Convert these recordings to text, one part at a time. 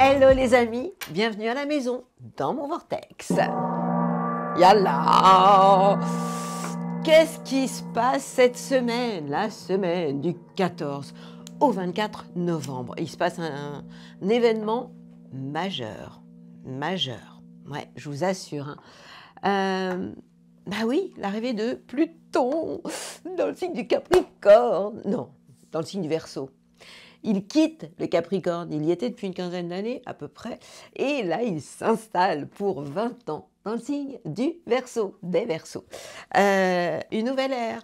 Hello les amis, bienvenue à la maison, dans mon vortex. Yalla! Qu'est-ce qui se passe cette semaine? La semaine du 14 au 24 novembre. Il se passe un événement majeur. Majeur. Ouais, je vous assure. Bah oui, l'arrivée de Pluton dans le signe du Capricorne. Non, dans le signe du Verseau. Il quitte le Capricorne, il y était depuis une quinzaine d'années à peu près, et là il s'installe pour 20 ans dans le signe du Verseau, des Verseaux. Une nouvelle ère.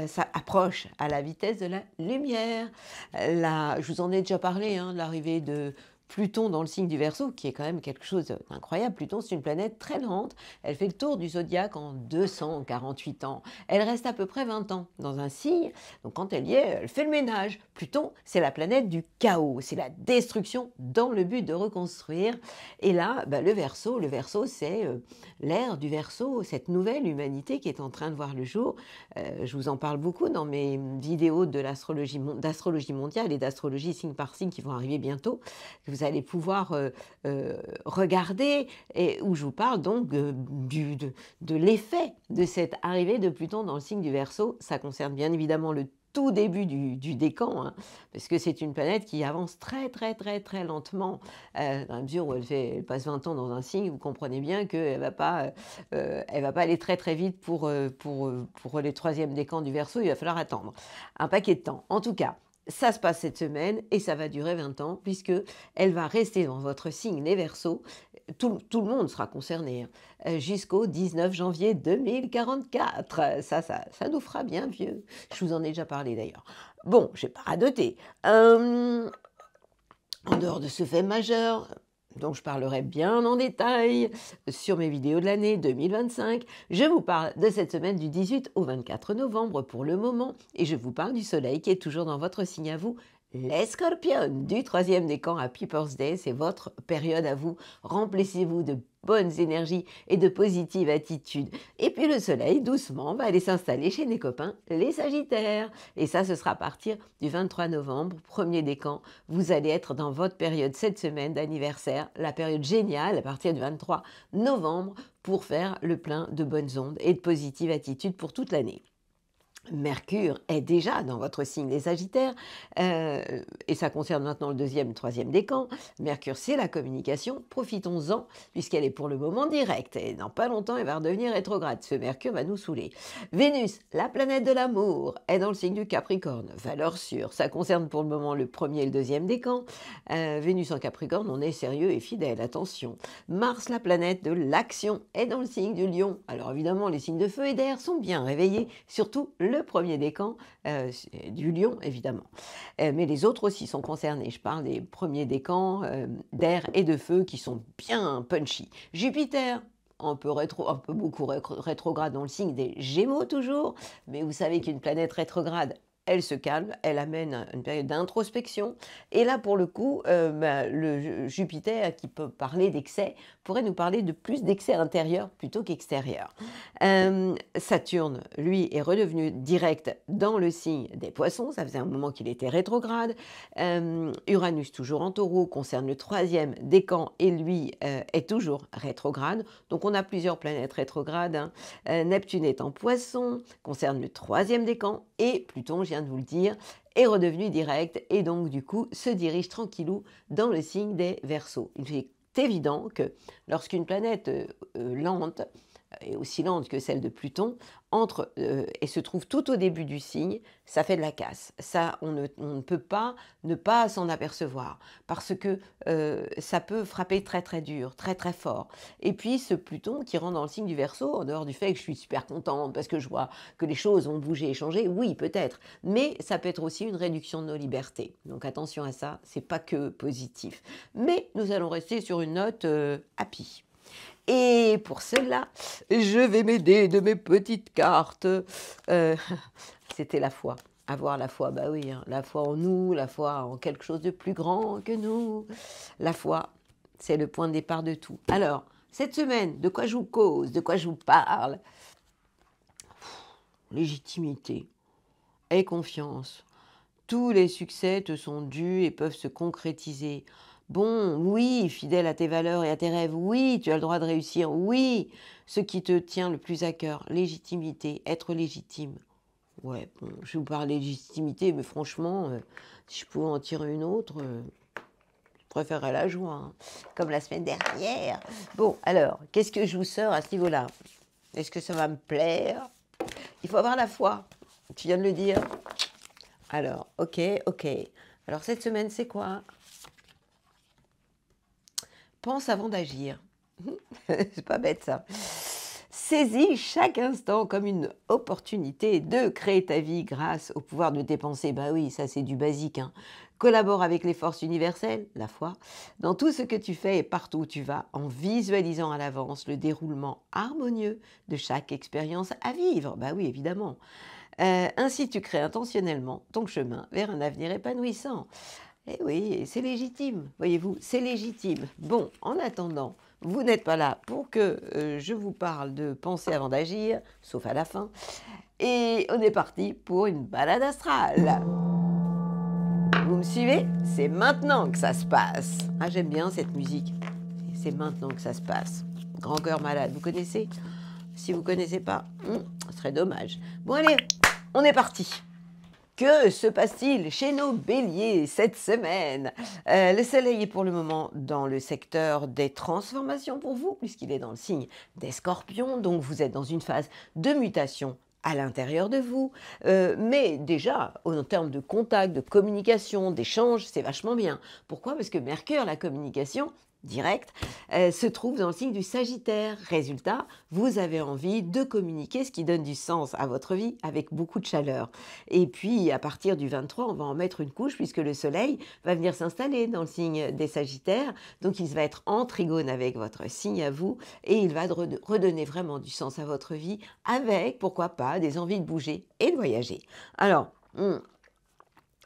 Ça approche à la vitesse de la lumière. Là, je vous en ai déjà parlé, de l'arrivée de Pluton dans le signe du Verseau, qui est quand même quelque chose d'incroyable. Pluton, c'est une planète très lente. Elle fait le tour du zodiaque en 248 ans. Elle reste à peu près 20 ans dans un signe. Donc quand elle y est, elle fait le ménage. Pluton, c'est la planète du chaos. C'est la destruction dans le but de reconstruire. Et là, le Verseau, c'est l'ère du Verseau, cette nouvelle humanité qui est en train de voir le jour. Je vous en parle beaucoup dans mes vidéos d'astrologie mondiale et d'astrologie signe par signe qui vont arriver bientôt, que vous allez pouvoir regarder, et où je vous parle donc de l'effet de cette arrivée de Pluton dans le signe du Verseau. Ça concerne bien évidemment le tout début du décan, parce que c'est une planète qui avance très lentement, dans la mesure où elle passe 20 ans dans un signe. Vous comprenez bien qu'elle va pas aller très vite pour les troisièmes décans du Verseau. Il va falloir attendre un paquet de temps. En tout cas, ça se passe cette semaine et ça va durer 20 ans, puisque elle va rester dans votre signe, les Verseaux. Tout le monde sera concerné, jusqu'au 19 janvier 2044. Ça nous fera bien vieux. Je vous en ai déjà parlé d'ailleurs. Bon, je n'ai pas radoté. En dehors de ce fait majeur, dont je parlerai bien en détail sur mes vidéos de l'année 2025, je vous parle de cette semaine du 18 au 24 novembre pour le moment, et je vous parle du soleil qui est toujours dans votre signe à vous, les Scorpions, du troisième décan à People's Day. C'est votre période à vous. Remplissez-vous de bonnes énergies et de positive attitude. Et puis le soleil, doucement, va aller s'installer chez mes copains, les Sagittaires. Et ça, ce sera à partir du 23 novembre, premier décan. Vous allez être dans votre période cette semaine d'anniversaire, la période géniale à partir du 23 novembre pour faire le plein de bonnes ondes et de positive attitude pour toute l'année. Mercure est déjà dans votre signe, les Sagittaires, et ça concerne maintenant le deuxième, troisième décan. Mercure, c'est la communication. Profitons-en, puisqu'elle est pour le moment directe. Et dans pas longtemps, elle va redevenir rétrograde. Ce Mercure va nous saouler. Vénus, la planète de l'amour, est dans le signe du Capricorne. Valeur sûre. Ça concerne pour le moment le premier et le deuxième décan. Vénus en Capricorne, on est sérieux et fidèle. Attention. Mars, la planète de l'action, est dans le signe du Lion. Alors évidemment, les signes de feu et d'air sont bien réveillés, surtout le premier décan du Lion, évidemment. Mais les autres aussi sont concernés. Je parle des premiers décans d'air et de feu qui sont bien punchy. Jupiter, un peu beaucoup rétrograde dans le signe des Gémeaux toujours, mais vous savez qu'une planète rétrograde, elle se calme, elle amène une période d'introspection. Et là, pour le coup, le Jupiter, qui peut parler d'excès, pourrait nous parler de plus d'excès intérieur plutôt qu'extérieur. Saturne, lui, est redevenu direct dans le signe des Poissons. Ça faisait un moment qu'il était rétrograde. Uranus, toujours en Taureau, concerne le troisième décan et lui est toujours rétrograde. Donc on a plusieurs planètes rétrogrades. Neptune est en Poisson, concerne le troisième décan, et Pluton, je viens de vous le dire, est redevenu direct et donc du coup se dirige tranquillou dans le signe des Verseaux. Il est évident que lorsqu'une planète lente, et aussi lente que celle de Pluton, entre et se trouve tout au début du signe, ça fait de la casse. Ça, on ne peut pas ne pas s'en apercevoir, parce que ça peut frapper très dur, très fort. Et puis ce Pluton qui rentre dans le signe du Verseau, en dehors du fait que je suis super contente parce que je vois que les choses ont bougé et changé, oui peut-être, mais ça peut être aussi une réduction de nos libertés. Donc attention à ça, c'est pas que positif. Mais nous allons rester sur une note happy. Et pour cela, je vais m'aider de mes petites cartes. C'était la foi. Avoir la foi, bah oui, la foi en nous, la foi en quelque chose de plus grand que nous. La foi, c'est le point de départ de tout. Alors, cette semaine, de quoi je vous cause, de quoi je vous parle? Légitimité et confiance. Tous les succès te sont dus et peuvent se concrétiser Bon, oui, fidèle à tes valeurs et à tes rêves, oui, tu as le droit de réussir, oui, ce qui te tient le plus à cœur, légitimité, être légitime. Ouais, bon, je vous parle de légitimité, mais franchement, si je pouvais en tirer une autre, je préférerais la joie, hein, comme la semaine dernière. Bon, alors, qu'est-ce que je vous sors à ce niveau-là? Est-ce que ça va me plaire? Il faut avoir la foi, tu viens de le dire. Alors, ok, ok. Alors, cette semaine, c'est quoi? Pense avant d'agir. C'est pas bête, ça. Saisis chaque instant comme une opportunité de créer ta vie grâce au pouvoir de dépenser. Bah oui, ça c'est du basique, hein. Collabore avec les forces universelles, la foi, dans tout ce que tu fais et partout où tu vas, en visualisant à l'avance le déroulement harmonieux de chaque expérience à vivre. Bah oui, évidemment. Ainsi, tu crées intentionnellement ton chemin vers un avenir épanouissant. Eh oui, c'est légitime, voyez-vous, c'est légitime. Bon, en attendant, vous n'êtes pas là pour que je vous parle de penser avant d'agir, sauf à la fin. Et on est parti pour une balade astrale. Vous me suivez? C'est maintenant que ça se passe. Ah, j'aime bien cette musique. C'est maintenant que ça se passe. Grand cœur malade, vous connaissez? Si vous ne connaissez pas, ce serait dommage. Bon allez, on est parti. Que se passe-t-il chez nos béliers cette semaine? Le soleil est pour le moment dans le secteur des transformations pour vous, puisqu'il est dans le signe des scorpions, donc vous êtes dans une phase de mutation à l'intérieur de vous. Mais déjà, en termes de contact, de communication, d'échange, c'est vachement bien. Pourquoi? Parce que Mercure, la communication directe, se trouve dans le signe du Sagittaire. Résultat, vous avez envie de communiquer, ce qui donne du sens à votre vie avec beaucoup de chaleur. Et puis, à partir du 23, on va en mettre une couche puisque le soleil va venir s'installer dans le signe des Sagittaires. Donc, il va être en trigone avec votre signe à vous et il va redonner vraiment du sens à votre vie avec, pourquoi pas, des envies de bouger et de voyager. Alors,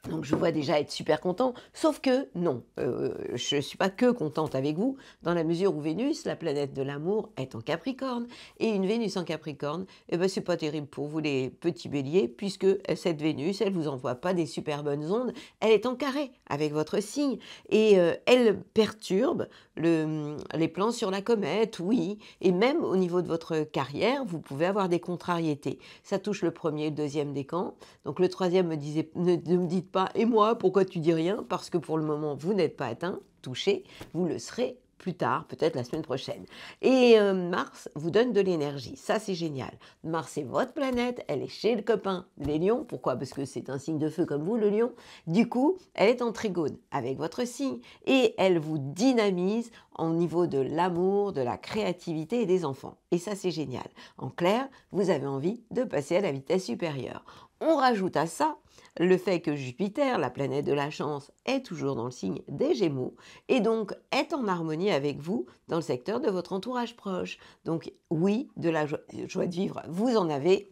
donc je vois déjà être super content, sauf que non, je ne suis pas que contente avec vous, dans la mesure où Vénus, la planète de l'amour, est en Capricorne. Et une Vénus en Capricorne, eh ben, c'est pas terrible pour vous les petits béliers, puisque cette Vénus, elle vous envoie pas des super bonnes ondes, elle est en carré avec votre signe, et elle perturbe les plans sur la comète, oui, et même au niveau de votre carrière, vous pouvez avoir des contrariétés. Ça touche le premier, le deuxième décan, donc le troisième me disait, ne me dites pas, et moi, pourquoi tu dis rien? Parce que pour le moment, vous n'êtes pas atteint, touché, vous le serez plus tard, peut-être la semaine prochaine. Et Mars vous donne de l'énergie, ça c'est génial. Mars est votre planète, elle est chez le copain, les lions. Pourquoi? Parce que c'est un signe de feu comme vous, le lion. Du coup, elle est en trigone avec votre signe et elle vous dynamise au niveau de l'amour, de la créativité et des enfants. Et ça c'est génial. En clair, vous avez envie de passer à la vitesse supérieure. On rajoute à ça le fait que Jupiter, la planète de la chance, est toujours dans le signe des Gémeaux et donc est en harmonie avec vous dans le secteur de votre entourage proche. Donc oui, de la joie de vivre, vous en avez.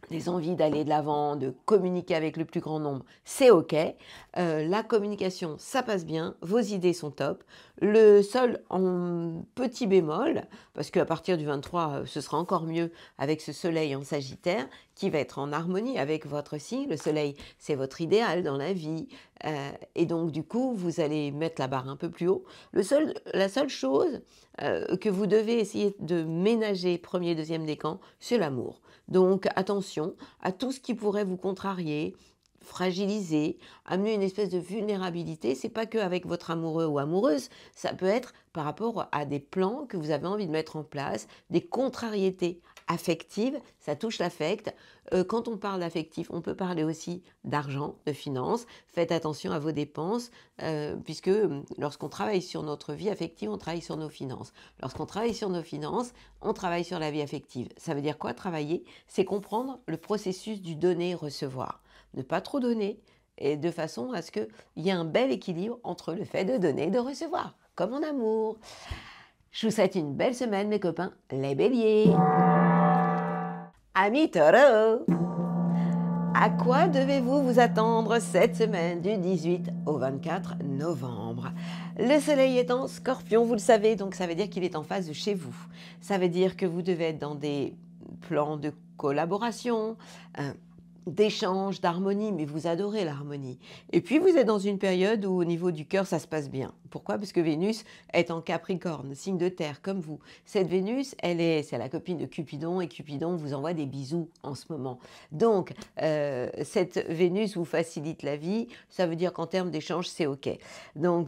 Des envies d'aller de l'avant, de communiquer avec le plus grand nombre, c'est OK. La communication, ça passe bien, vos idées sont top. Le seul en petit bémol, parce qu'à partir du 23, ce sera encore mieux avec ce soleil en Sagittaire, qui va être en harmonie avec votre signe. Le soleil, c'est votre idéal dans la vie. Et donc, du coup, vous allez mettre la barre un peu plus haut. La seule chose que vous devez essayer de ménager, premier, deuxième décan, c'est l'amour. Donc attention à tout ce qui pourrait vous contrarier, fragiliser, amener une espèce de vulnérabilité. C'est pas que avec votre amoureux ou amoureuse, ça peut être par rapport à des plans que vous avez envie de mettre en place, des contrariétés affectives, ça touche l'affect. Quand on parle d'affectif, on peut parler aussi d'argent, de finances. Faites attention à vos dépenses, puisque lorsqu'on travaille sur notre vie affective, on travaille sur nos finances. Lorsqu'on travaille sur nos finances, on travaille sur la vie affective. Ça veut dire quoi travailler? C'est comprendre le processus du donner-recevoir. Ne pas trop donner, et de façon à ce qu'il y ait un bel équilibre entre le fait de donner et de recevoir, comme en amour. Je vous souhaite une belle semaine, mes copains, les béliers. Amis taureaux, à quoi devez-vous vous attendre cette semaine du 18 au 24 novembre? Le soleil est en scorpion, vous le savez, donc ça veut dire qu'il est en face de chez vous. Ça veut dire que vous devez être dans des plans de collaboration, d'échange, d'harmonie, mais vous adorez l'harmonie. Et puis vous êtes dans une période où au niveau du cœur, ça se passe bien. Pourquoi? Parce que Vénus est en Capricorne, signe de terre, comme vous. Cette Vénus, c'est la copine de Cupidon, et Cupidon vous envoie des bisous en ce moment. Donc, cette Vénus vous facilite la vie, ça veut dire qu'en termes d'échange, c'est OK. Donc,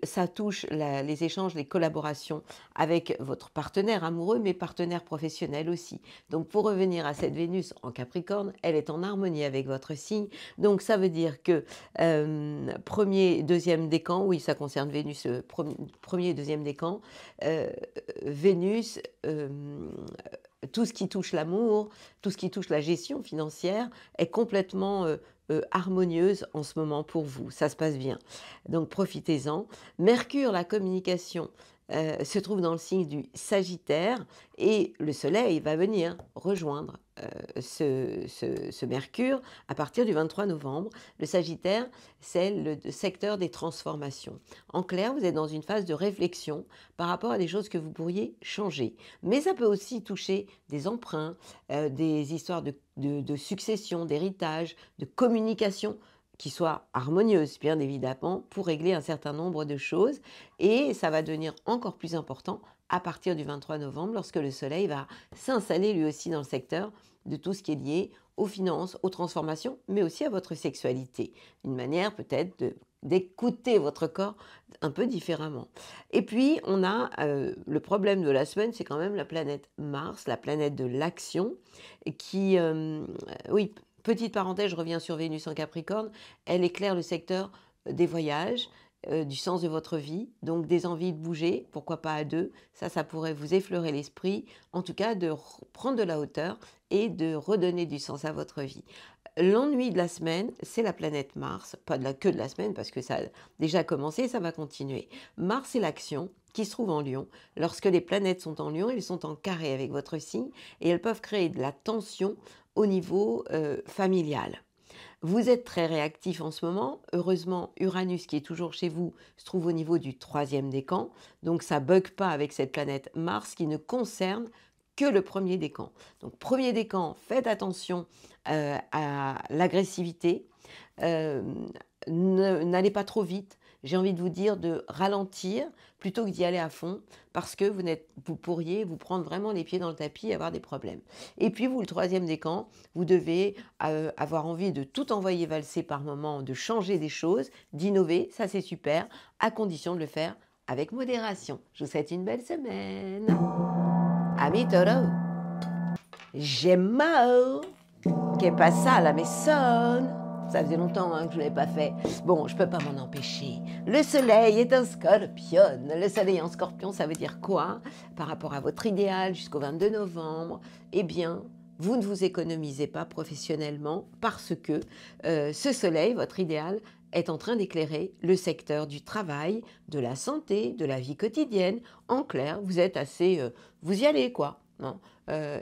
ça touche les échanges, les collaborations avec votre partenaire amoureux, mais partenaire professionnel aussi. Donc, pour revenir à cette Vénus en Capricorne, elle est en harmonie avec votre signe. Donc, ça veut dire que premier, deuxième décan, oui, ça concerne Vénus, premier et deuxième décan, Vénus, tout ce qui touche l'amour, tout ce qui touche la gestion financière est complètement harmonieuse en ce moment pour vous. Ça se passe bien. Donc, profitez-en. Mercure, la communication, se trouve dans le signe du Sagittaire et le Soleil va venir rejoindre ce Mercure à partir du 23 novembre. Le Sagittaire, c'est le secteur des transformations. En clair, vous êtes dans une phase de réflexion par rapport à des choses que vous pourriez changer. Mais ça peut aussi toucher des emprunts, des histoires de succession, d'héritage, de communication qui soit harmonieuse, bien évidemment, pour régler un certain nombre de choses. Et ça va devenir encore plus important à partir du 23 novembre, lorsque le Soleil va s'installer lui aussi dans le secteur de tout ce qui est lié aux finances, aux transformations, mais aussi à votre sexualité. Une manière peut-être d'écouter votre corps un peu différemment. Et puis, on a le problème de la semaine, c'est quand même la planète Mars, la planète de l'action, qui, oui, petite parenthèse, je reviens sur Vénus en Capricorne, elle éclaire le secteur des voyages, du sens de votre vie, donc des envies de bouger, pourquoi pas à deux, ça pourrait vous effleurer l'esprit, en tout cas de prendre de la hauteur et de redonner du sens à votre vie. L'ennui de la semaine, c'est la planète Mars, pas que de la semaine parce que ça a déjà commencé et ça va continuer. Mars, c'est l'action qui se trouve en Lion. Lorsque les planètes sont en Lion, elles sont en carré avec votre signe et elles peuvent créer de la tension au niveau familial. Vous êtes très réactif en ce moment. Heureusement, Uranus, qui est toujours chez vous, se trouve au niveau du 3e décan. Donc, ça ne bug pas avec cette planète Mars qui ne concerne que le 1er décan. Donc, 1er décan, faites attention à l'agressivité. N'allez pas trop vite. J'ai envie de vous dire de ralentir plutôt que d'y aller à fond parce que vous pourriez vous prendre vraiment les pieds dans le tapis et avoir des problèmes. Et puis vous, le 3e décan, vous devez avoir envie de tout envoyer valser par moment, de changer des choses, d'innover, ça c'est super, à condition de le faire avec modération. Je vous souhaite une belle semaine. Ami Toro, Gemma, qu'est passé à la maison? Ça faisait longtemps que je ne l'avais pas fait. Bon, je ne peux pas m'en empêcher. Le soleil est un scorpion. Le soleil en scorpion, ça veut dire quoi? Par rapport à votre idéal jusqu'au 22 novembre, eh bien, vous ne vous économisez pas professionnellement parce que ce soleil, votre idéal, est en train d'éclairer le secteur du travail, de la santé, de la vie quotidienne. En clair, vous êtes assez... vous y allez, quoi. Non,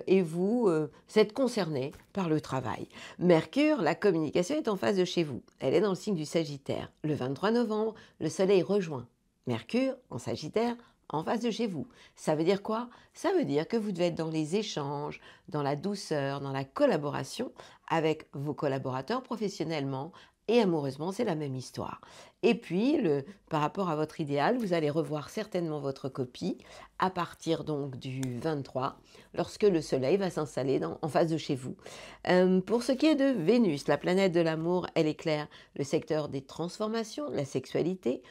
et vous êtes concerné par le travail. Mercure, la communication est en face de chez vous. Elle est dans le signe du Sagittaire. Le 23 novembre, le Soleil rejoint Mercure en Sagittaire en face de chez vous. Ça veut dire quoi? Ça veut dire que vous devez être dans les échanges, dans la douceur, dans la collaboration avec vos collaborateurs professionnellement et amoureusement, c'est la même histoire. Et puis, par rapport à votre idéal, vous allez revoir certainement votre copie à partir donc du 23, lorsque le Soleil va s'installer en face de chez vous. Pour ce qui est de Vénus, la planète de l'amour, elle éclaire le secteur des transformations, la sexualité,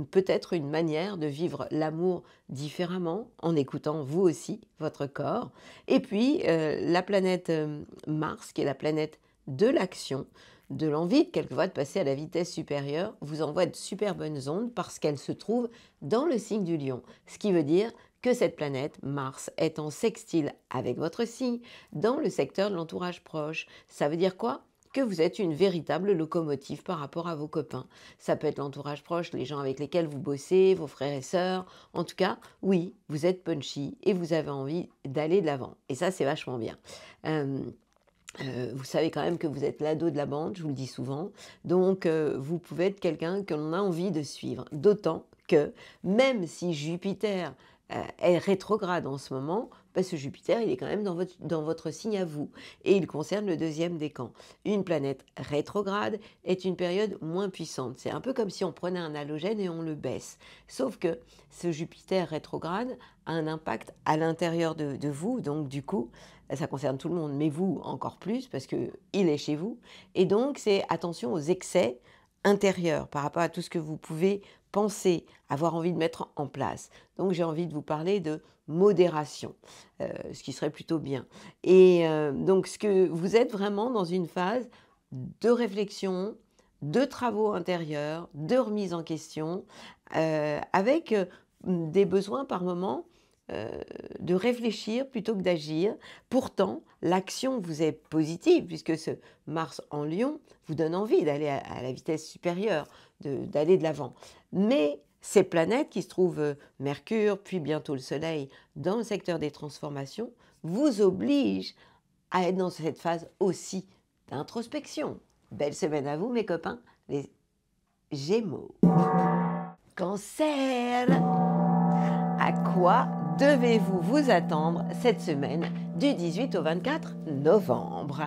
peut-être une manière de vivre l'amour différemment, en écoutant vous aussi votre corps. Et puis, la planète Mars, qui est la planète de l'action, de l'envie quelquefois de passer à la vitesse supérieure, vous envoie de super bonnes ondes parce qu'elle se trouve dans le signe du Lion. Ce qui veut dire que cette planète, Mars, est en sextile avec votre signe dans le secteur de l'entourage proche. Ça veut dire quoi? Que vous êtes une véritable locomotive par rapport à vos copains. Ça peut être l'entourage proche, les gens avec lesquels vous bossez, vos frères et sœurs. En tout cas, oui, vous êtes punchy et vous avez envie d'aller de l'avant. Et ça, c'est vachement bien. Vous savez quand même que vous êtes l'ado de la bande, je vous le dis souvent, donc vous pouvez être quelqu'un que l'on a envie de suivre, d'autant que même si Jupiter est rétrograde en ce moment, parce que Jupiter, il est quand même dans votre signe à vous, et il concerne le deuxième décan. Une planète rétrograde est une période moins puissante. C'est un peu comme si on prenait un halogène et on le baisse. Sauf que ce Jupiter rétrograde a un impact à l'intérieur de vous, donc du coup, ça concerne tout le monde, mais vous encore plus, parce qu'il est chez vous. Et donc, c'est attention aux excès intérieurs par rapport à tout ce que vous pouvez penser, avoir envie de mettre en place. Donc, j'ai envie de vous parler de modération, ce qui serait plutôt bien. Et donc, vous êtes vraiment dans une phase de réflexion, de travaux intérieurs, de remise en question, avec des besoins par moment de réfléchir plutôt que d'agir. Pourtant, l'action vous est positive, puisque ce Mars en Lion vous donne envie d'aller à la vitesse supérieure, d'aller de l'avant. Mais ces planètes qui se trouvent Mercure, puis bientôt le Soleil, dans le secteur des transformations, vous obligent à être dans cette phase aussi d'introspection. Belle semaine à vous, mes copains, les Gémeaux. Cancer! À quoi devez-vous vous attendre cette semaine du 18 au 24 novembre?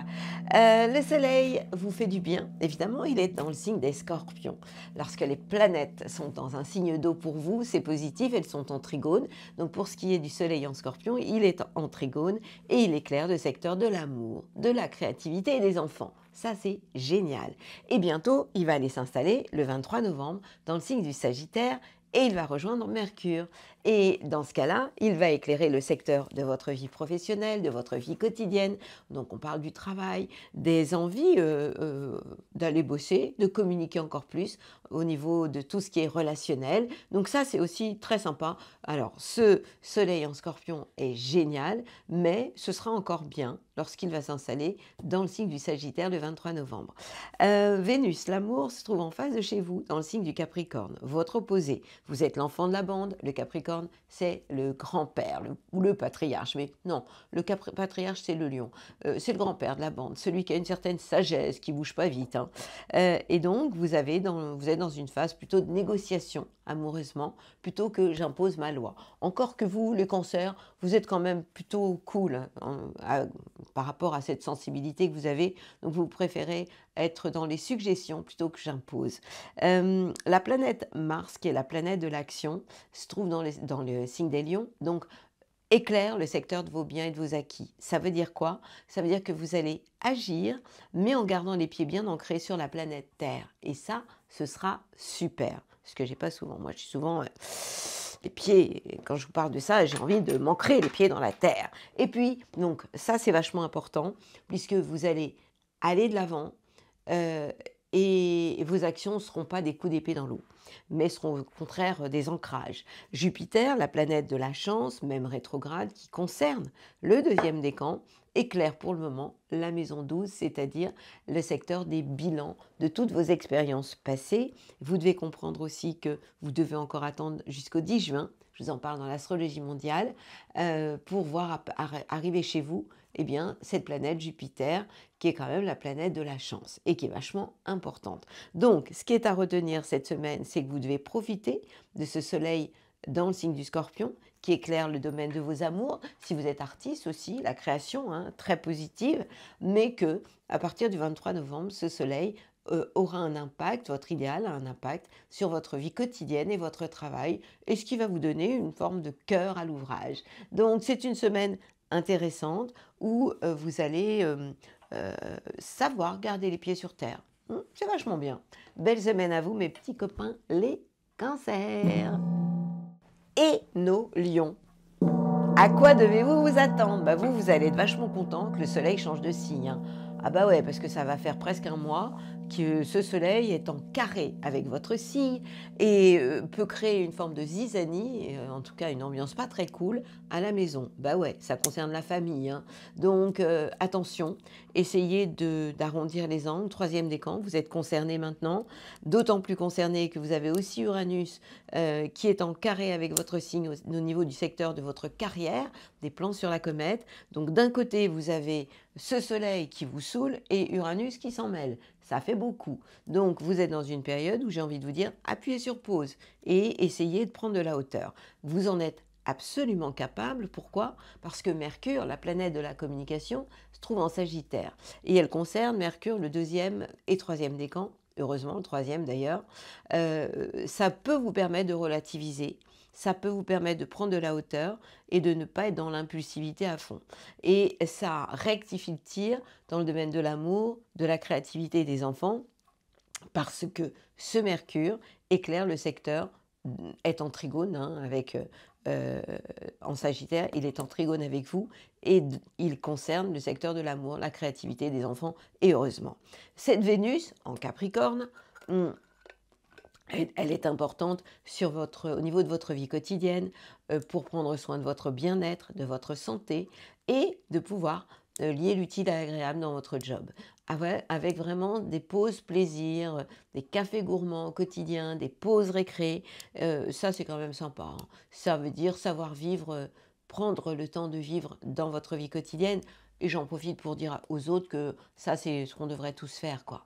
Le Soleil vous fait du bien, évidemment, il est dans le signe des Scorpions. Lorsque les planètes sont dans un signe d'eau pour vous, c'est positif, elles sont en trigone. Donc pour ce qui est du Soleil en Scorpion, il est en trigone et il éclaire le secteur de l'amour, de la créativité et des enfants. Ça, c'est génial. Et bientôt, il va aller s'installer le 23 novembre dans le signe du Sagittaire et il va rejoindre Mercure. Et dans ce cas-là, il va éclairer le secteur de votre vie professionnelle, de votre vie quotidienne. Donc on parle du travail, des envies d'aller bosser, de communiquer encore plus au niveau de tout ce qui est relationnel. Donc ça, c'est aussi très sympa. Alors, ce Soleil en Scorpion est génial, mais ce sera encore bien lorsqu'il va s'installer dans le signe du Sagittaire le 23 novembre. Vénus, l'amour, se trouve en face de chez vous, dans le signe du Capricorne, votre opposé. Vous êtes l'enfant de la bande, le Capricorne, c'est le grand-père ou le patriarche. Mais non, le patriarche, c'est le lion. C'est le grand-père de la bande, celui qui a une certaine sagesse, qui ne bouge pas vite. Hein. Et donc, vous êtes dans une phase plutôt de négociation amoureusement, plutôt que j'impose ma loi. Encore que vous, les cancers, vous êtes quand même plutôt cool par rapport à cette sensibilité que vous avez. Donc, vous préférez être dans les suggestions plutôt que j'impose. La planète Mars, qui est la planète de l'action, se trouve dans le signe des lions. Donc, éclaire le secteur de vos biens et de vos acquis. Ça veut dire quoi? Ça veut dire que vous allez agir, mais en gardant les pieds bien ancrés sur la planète Terre. Et ça, ce sera super. Ce que j'ai pas souvent. Moi, je suis souvent les pieds. Quand je vous parle de ça, j'ai envie de m'ancrer les pieds dans la terre. Et puis, donc, ça, c'est vachement important, puisque vous allez aller de l'avant et vos actions ne seront pas des coups d'épée dans l'eau, mais seront au contraire des ancrages. Jupiter, la planète de la chance, même rétrograde, qui concerne le deuxième décan, éclaire pour le moment la maison 12, c'est-à-dire le secteur des bilans de toutes vos expériences passées. Vous devez comprendre aussi que vous devez encore attendre jusqu'au 10 juin, je vous en parle dans l'astrologie mondiale, pour voir arriver chez vous cette planète Jupiter, qui est quand même la planète de la chance et qui est vachement importante. Donc, ce qui est à retenir cette semaine, c'est que vous devez profiter de ce soleil dans le signe du Scorpion, qui éclaire le domaine de vos amours. Si vous êtes artiste aussi, la création, très positive, mais que à partir du 23 novembre, ce soleil aura un impact, votre idéal a un impact sur votre vie quotidienne et votre travail, et ce qui va vous donner une forme de cœur à l'ouvrage. Donc, c'est une semaine intéressante où vous allez savoir garder les pieds sur terre. C'est vachement bien. Belle semaine à vous, mes petits copains, les cancers. Et nos lions. À quoi devez-vous vous attendre? Vous allez être vachement content que le soleil change de signe. Hein. Ah bah ouais, parce que ça va faire presque un mois que ce soleil est en carré avec votre signe et peut créer une forme de zizanie, en tout cas une ambiance pas très cool à la maison. Bah ouais, ça concerne la famille. Hein. Donc attention, essayez d'arrondir les angles. Troisième décan, vous êtes concerné maintenant, d'autant plus concerné que vous avez aussi Uranus qui est en carré avec votre signe au niveau du secteur de votre carrière, des plans sur la comète. Donc d'un côté, vous avez ce soleil qui vous saoule et Uranus qui s'en mêle. Ça fait beaucoup. Donc, vous êtes dans une période où j'ai envie de vous dire, appuyez sur pause et essayez de prendre de la hauteur. Vous en êtes absolument capable. Pourquoi? Parce que Mercure, la planète de la communication, se trouve en Sagittaire. Et elle concerne Mercure, le deuxième et troisième décan, heureusement le troisième d'ailleurs. Ça peut vous permettre de relativiser, ça peut vous permettre de prendre de la hauteur et de ne pas être dans l'impulsivité à fond. Et ça rectifie le tir dans le domaine de l'amour, de la créativité des enfants, parce que ce Mercure éclaire le secteur, est en trigone avec, en Sagittaire, il est en trigone avec vous et il concerne le secteur de l'amour, la créativité des enfants et heureusement. Cette Vénus en Capricorne, elle est importante au niveau de votre vie quotidienne, pour prendre soin de votre bien-être, de votre santé et de pouvoir lier l'utile à l'agréable dans votre job. Avec vraiment des pauses plaisir, des cafés gourmands au quotidien, des pauses récré, ça c'est quand même sympa, hein. Ça veut dire savoir vivre, prendre le temps de vivre dans votre vie quotidienne. Et j'en profite pour dire aux autres que ça c'est ce qu'on devrait tous faire, quoi.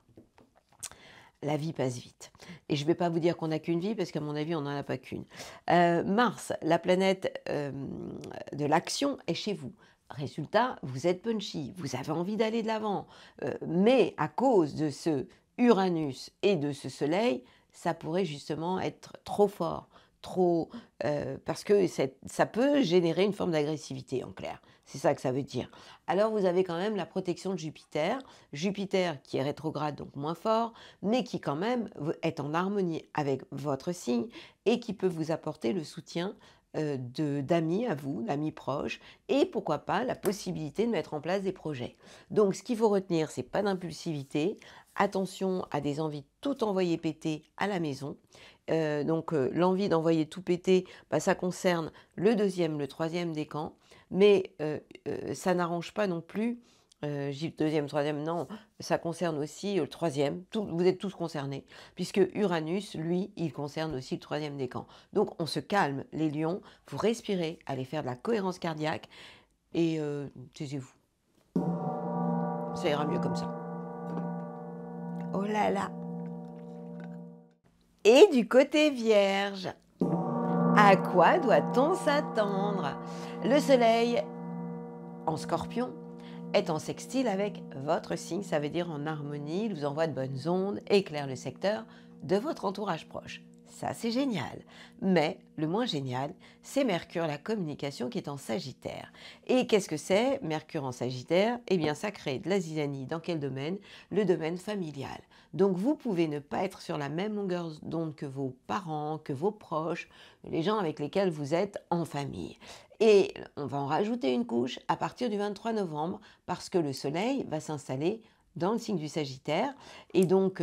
La vie passe vite. Et je ne vais pas vous dire qu'on n'a qu'une vie, parce qu'à mon avis, on n'en a pas qu'une. Mars, la planète de l'action, est chez vous. Résultat, vous êtes punchy, vous avez envie d'aller de l'avant. Mais à cause de ce Uranus et de ce Soleil, ça pourrait justement être trop fort, parce que ça peut générer une forme d'agressivité, en clair. C'est ça que ça veut dire. Alors vous avez quand même la protection de Jupiter. Jupiter qui est rétrograde, donc moins fort, mais qui quand même est en harmonie avec votre signe et qui peut vous apporter le soutien d'amis à vous, d'amis proches, et pourquoi pas la possibilité de mettre en place des projets. Donc ce qu'il faut retenir, c'est pas d'impulsivité, attention à des envies de tout envoyer péter à la maison. L'envie d'envoyer tout péter, ça concerne le deuxième, le troisième décan, mais ça n'arrange pas non plus, deuxième, troisième, non, ça concerne aussi le troisième, vous êtes tous concernés, puisque Uranus, lui, il concerne aussi le troisième décan. Donc on se calme, les lions, vous respirez, allez faire de la cohérence cardiaque, et taisez-vous. Ça ira mieux comme ça. Oh là là! Et du côté Vierge, à quoi doit-on s'attendre? Le Soleil en Scorpion est en sextile avec votre signe, ça veut dire en harmonie, il vous envoie de bonnes ondes, éclaire le secteur de votre entourage proche. Ça, c'est génial. Mais le moins génial, c'est Mercure, la communication, qui est en Sagittaire. Et qu'est-ce que c'est, Mercure en Sagittaire? Eh bien, ça crée de la zizanie. Dans quel domaine? Le domaine familial. Donc, vous pouvez ne pas être sur la même longueur d'onde que vos parents, que vos proches, les gens avec lesquels vous êtes en famille. Et on va en rajouter une couche à partir du 23 novembre, parce que le Soleil va s'installer dans le signe du Sagittaire, et donc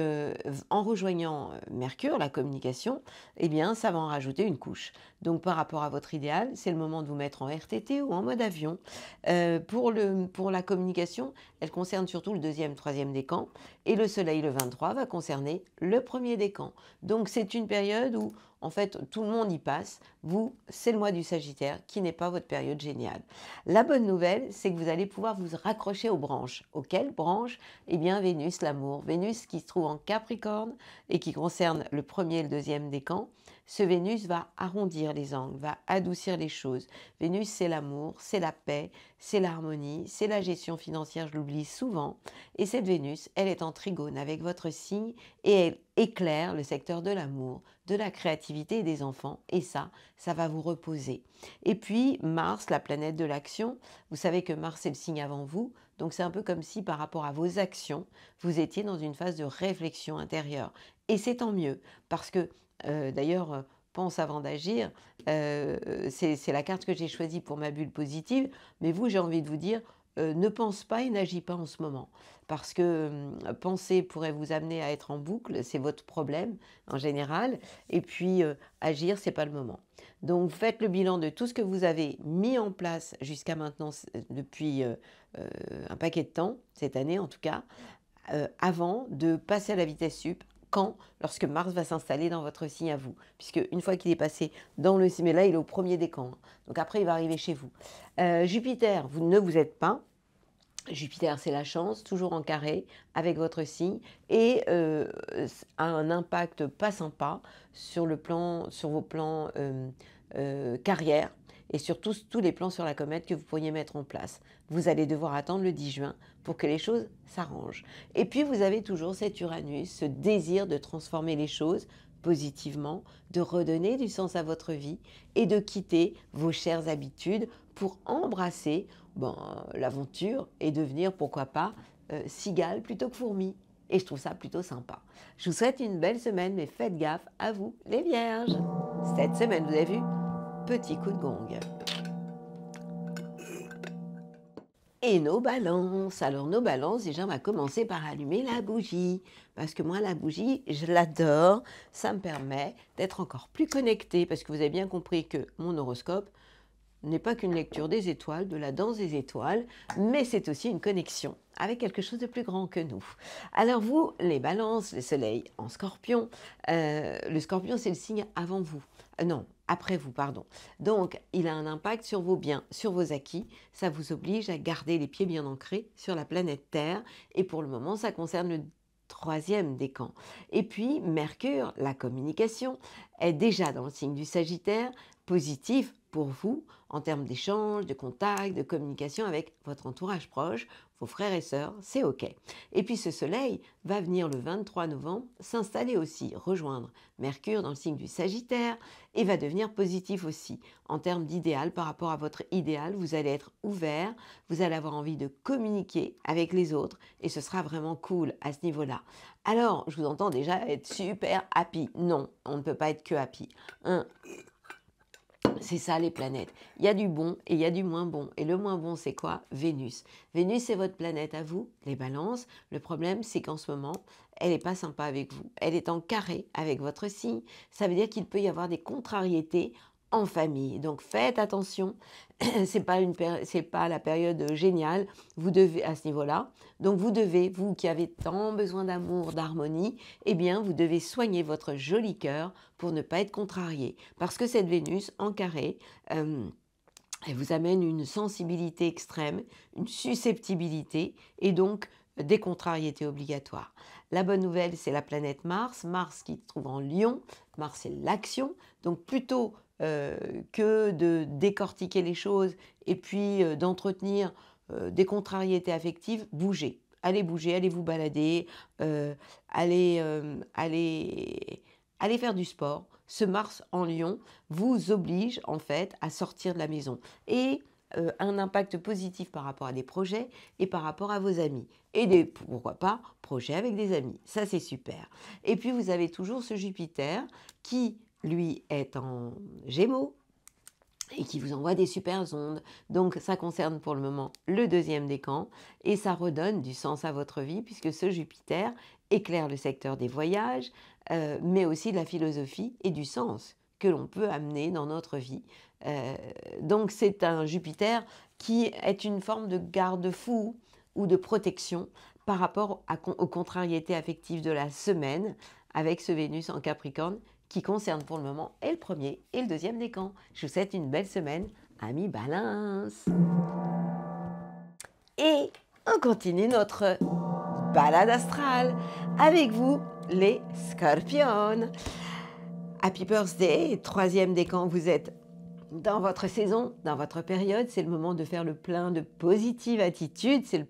en rejoignant Mercure, la communication, eh bien ça va en rajouter une couche. Donc par rapport à votre idéal, c'est le moment de vous mettre en RTT ou en mode avion. Pour la communication, elle concerne surtout le deuxième, troisième décan, et le Soleil le 23 va concerner le premier décan. Donc c'est une période où en fait tout le monde y passe. Vous, c'est le mois du Sagittaire qui n'est pas votre période géniale. La bonne nouvelle, c'est que vous allez pouvoir vous raccrocher aux branches. Auxquelles branches? Eh bien Vénus, l'amour. Vénus qui se trouve en Capricorne et qui concerne le premier et le deuxième décan. Ce Vénus va arrondir les angles, va adoucir les choses. Vénus, c'est l'amour, c'est la paix, c'est l'harmonie, c'est la gestion financière, je l'oublie souvent. Et cette Vénus, elle est en trigone avec votre signe et elle éclaire le secteur de l'amour, de la créativité et des enfants. Et ça va vous reposer. Et puis Mars, la planète de l'action, vous savez que Mars est le signe avant vous, donc c'est un peu comme si par rapport à vos actions, vous étiez dans une phase de réflexion intérieure. Et c'est tant mieux, parce que d'ailleurs, pense avant d'agir, c'est la carte que j'ai choisie pour ma bulle positive, mais vous, j'ai envie de vous dire, ne pense pas et n'agis pas en ce moment. Parce que penser pourrait vous amener à être en boucle, c'est votre problème en général, et puis agir, c'est pas le moment. Donc faites le bilan de tout ce que vous avez mis en place jusqu'à maintenant, depuis un paquet de temps, cette année en tout cas, avant de passer à la vitesse sup. Quand? Lorsque Mars va s'installer dans votre signe à vous. Puisque une fois qu'il est passé dans le signe, mais là il est au premier décan, donc après il va arriver chez vous. Jupiter, vous ne vous êtes pas. Jupiter, c'est la chance, toujours en carré avec votre signe, et a un impact pas sympa sur vos plans carrière. et surtout tous les plans sur la comète que vous pourriez mettre en place. Vous allez devoir attendre le 10 juin pour que les choses s'arrangent. Et puis vous avez toujours cet Uranus, ce désir de transformer les choses positivement, de redonner du sens à votre vie et de quitter vos chères habitudes pour embrasser l'aventure et devenir, pourquoi pas, cigale plutôt que fourmi. Et je trouve ça plutôt sympa. Je vous souhaite une belle semaine, mais faites gaffe à vous, les vierges. Cette semaine, vous avez vu, petit coup de gong. Et nos balances. Alors nos balances, déjà on va commencer par allumer la bougie. Parce que moi la bougie, je l'adore. Ça me permet d'être encore plus connectée. Parce que vous avez bien compris que mon horoscope n'est pas qu'une lecture des étoiles, de la danse des étoiles, mais c'est aussi une connexion avec quelque chose de plus grand que nous. Alors vous, les balances, le soleil en scorpion, le scorpion c'est le signe avant vous. Non, après vous, pardon. Donc, il a un impact sur vos biens, sur vos acquis. Ça vous oblige à garder les pieds bien ancrés sur la planète Terre. Et pour le moment, ça concerne le troisième décan. Et puis, Mercure, la communication, est déjà dans le signe du Sagittaire, positif pour vous en termes d'échange, de contact, de communication avec votre entourage proche, vos frères et sœurs, c'est OK. Et puis ce soleil va venir le 23 novembre s'installer aussi, rejoindre Mercure dans le signe du Sagittaire et va devenir positif aussi. En termes d'idéal, par rapport à votre idéal, vous allez être ouvert, vous allez avoir envie de communiquer avec les autres et ce sera vraiment cool à ce niveau-là. Alors, je vous entends déjà être super happy. Non, on ne peut pas être que happy. C'est ça les planètes. Il y a du bon et il y a du moins bon. Et le moins bon, c'est quoi? Vénus. Vénus, c'est votre planète à vous, les balances. Le problème, c'est qu'en ce moment, elle n'est pas sympa avec vous. Elle est en carré avec votre signe. Ça veut dire qu'il peut y avoir des contrariétés en famille. Donc faites attention. C'est pas la période géniale. Vous devez, à ce niveau-là, donc vous devez, vous qui avez tant besoin d'amour, d'harmonie, eh bien vous devez soigner votre joli cœur pour ne pas être contrarié. Parce que cette Vénus en carré, elle vous amène une sensibilité extrême, une susceptibilité et donc des contrariétés obligatoires. La bonne nouvelle, c'est la planète Mars. Mars qui se trouve en Lion. Mars, c'est l'action. Donc plutôt que de décortiquer les choses et puis d'entretenir des contrariétés affectives, bougez. Allez bouger, allez vous balader, allez faire du sport. Ce Mars en Lion vous oblige en fait à sortir de la maison. Et un impact positif par rapport à des projets et par rapport à vos amis. Et pourquoi pas, projets avec des amis. Ça, c'est super. Et puis, vous avez toujours ce Jupiter qui, lui, est en Gémeaux et qui vous envoie des super ondes. Donc, ça concerne pour le moment le deuxième décan et ça redonne du sens à votre vie puisque ce Jupiter éclaire le secteur des voyages, mais aussi de la philosophie et du sens que l'on peut amener dans notre vie. Donc c'est un Jupiter qui est une forme de garde-fou ou de protection par rapport aux contrariétés affectives de la semaine avec ce Vénus en Capricorne qui concerne pour le moment et le premier et le deuxième décan. Je vous souhaite une belle semaine, amis Balance. Et on continue notre balade astrale avec vous, les Scorpions. Happy birthday, troisième décan, vous êtes dans votre saison, dans votre période, c'est le moment de faire le plein de positive attitude, c'est le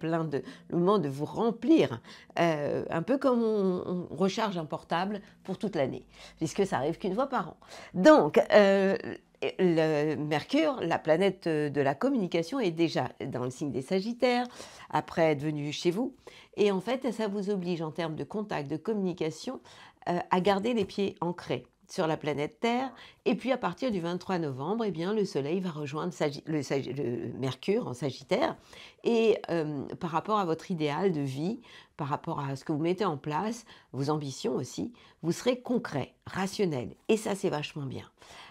moment de vous remplir, un peu comme on recharge un portable pour toute l'année, puisque ça arrive qu'une fois par an. Donc, le Mercure, la planète de la communication, est déjà dans le signe des Sagittaires, après être venu chez vous, et en fait, ça vous oblige en termes de contact, de communication, à garder les pieds ancrés sur la planète Terre, et puis à partir du 23 novembre, eh bien, le Soleil va rejoindre le Mercure en Sagittaire, et par rapport à votre idéal de vie, par rapport à ce que vous mettez en place, vos ambitions aussi, vous serez concret, rationnel, et ça c'est vachement bien.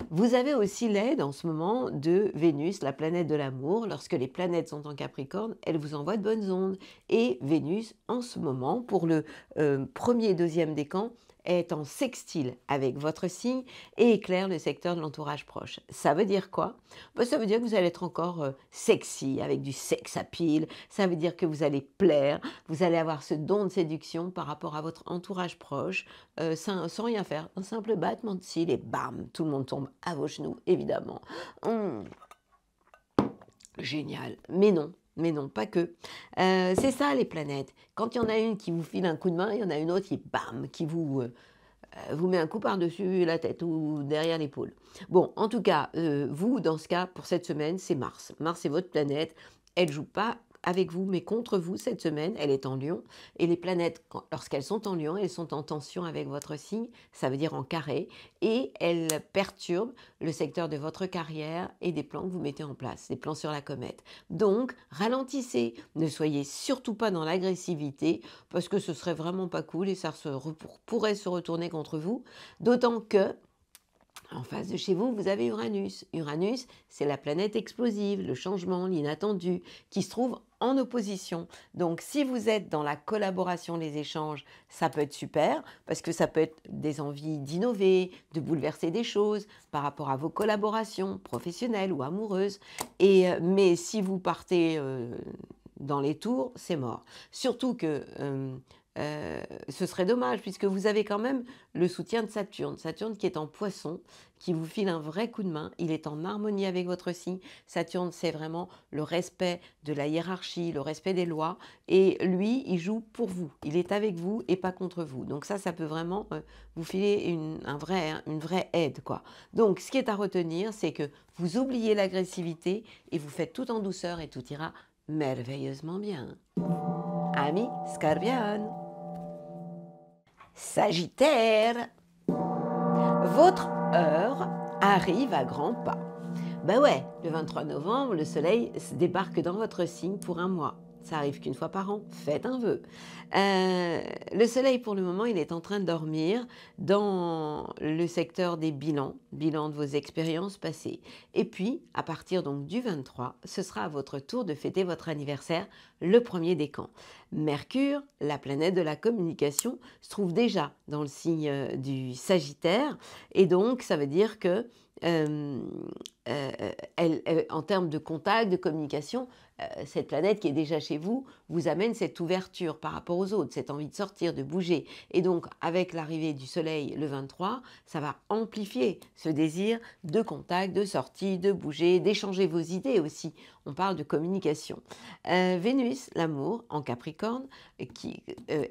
Vous avez aussi l'aide en ce moment de Vénus, la planète de l'amour. Lorsque les planètes sont en Capricorne, elle vous envoie de bonnes ondes, et Vénus en ce moment, pour le premier et deuxième décan, est en sextile avec votre signe et éclaire le secteur de l'entourage proche. Ça veut dire quoi? Ça veut dire que vous allez être encore sexy, avec du sex appeal. Ça veut dire que vous allez plaire, vous allez avoir ce don de séduction par rapport à votre entourage proche, sans rien faire. Un simple battement de cils et bam, tout le monde tombe à vos genoux, évidemment. Génial. Mais non, pas que. C'est ça les planètes. Quand il y en a une qui vous file un coup de main, il y en a une autre qui, bam, qui vous met un coup par-dessus la tête ou derrière l'épaule. Bon, en tout cas, vous, dans ce cas, pour cette semaine, c'est Mars. Mars, c'est votre planète. Elle joue pas avec vous, mais contre vous cette semaine. Elle est en Lion. Et les planètes, lorsqu'elles sont en Lion, elles sont en tension avec votre signe. Ça veut dire en carré. Et elles perturbent le secteur de votre carrière et des plans que vous mettez en place, des plans sur la comète. Donc, ralentissez. Ne soyez surtout pas dans l'agressivité parce que ce serait vraiment pas cool et ça pourrait se retourner contre vous. D'autant que, en face de chez vous, vous avez Uranus. Uranus, c'est la planète explosive, le changement, l'inattendu, qui se trouve en opposition. Donc, si vous êtes dans la collaboration, les échanges, ça peut être super, parce que ça peut être des envies d'innover, de bouleverser des choses par rapport à vos collaborations professionnelles ou amoureuses. Mais si vous partez dans les tours, c'est mort. Surtout que ce serait dommage puisque vous avez quand même le soutien de Saturne. Saturne qui est en Poisson, qui vous file un vrai coup de main. Il est en harmonie avec votre signe. Saturne, c'est vraiment le respect de la hiérarchie, le respect des lois. Et lui, il joue pour vous. Il est avec vous et pas contre vous. Donc ça peut vraiment vous filer une vraie aide, quoi. Donc, ce qui est à retenir, c'est que vous oubliez l'agressivité et vous faites tout en douceur et tout ira merveilleusement bien. Ami Scorpion. Sagittaire, votre heure arrive à grands pas. Ben ouais, le 23 novembre, le soleil débarque dans votre signe pour un mois. Ça arrive qu'une fois par an, faites un vœu. Le soleil, pour le moment, il est en train de dormir dans le secteur des bilans, bilan de vos expériences passées. Et puis, à partir donc du 23, ce sera à votre tour de fêter votre anniversaire, le 1er décan. Mercure, la planète de la communication, se trouve déjà dans le signe du Sagittaire. Et donc, ça veut dire que en termes de contact, de communication, cette planète qui est déjà chez vous, vous amène cette ouverture par rapport aux autres, cette envie de sortir, de bouger. Et donc, avec l'arrivée du soleil le 23, ça va amplifier ce désir de contact, de sortie, de bouger, d'échanger vos idées aussi. On parle de communication. Vénus, l'amour, en Capricorne, qui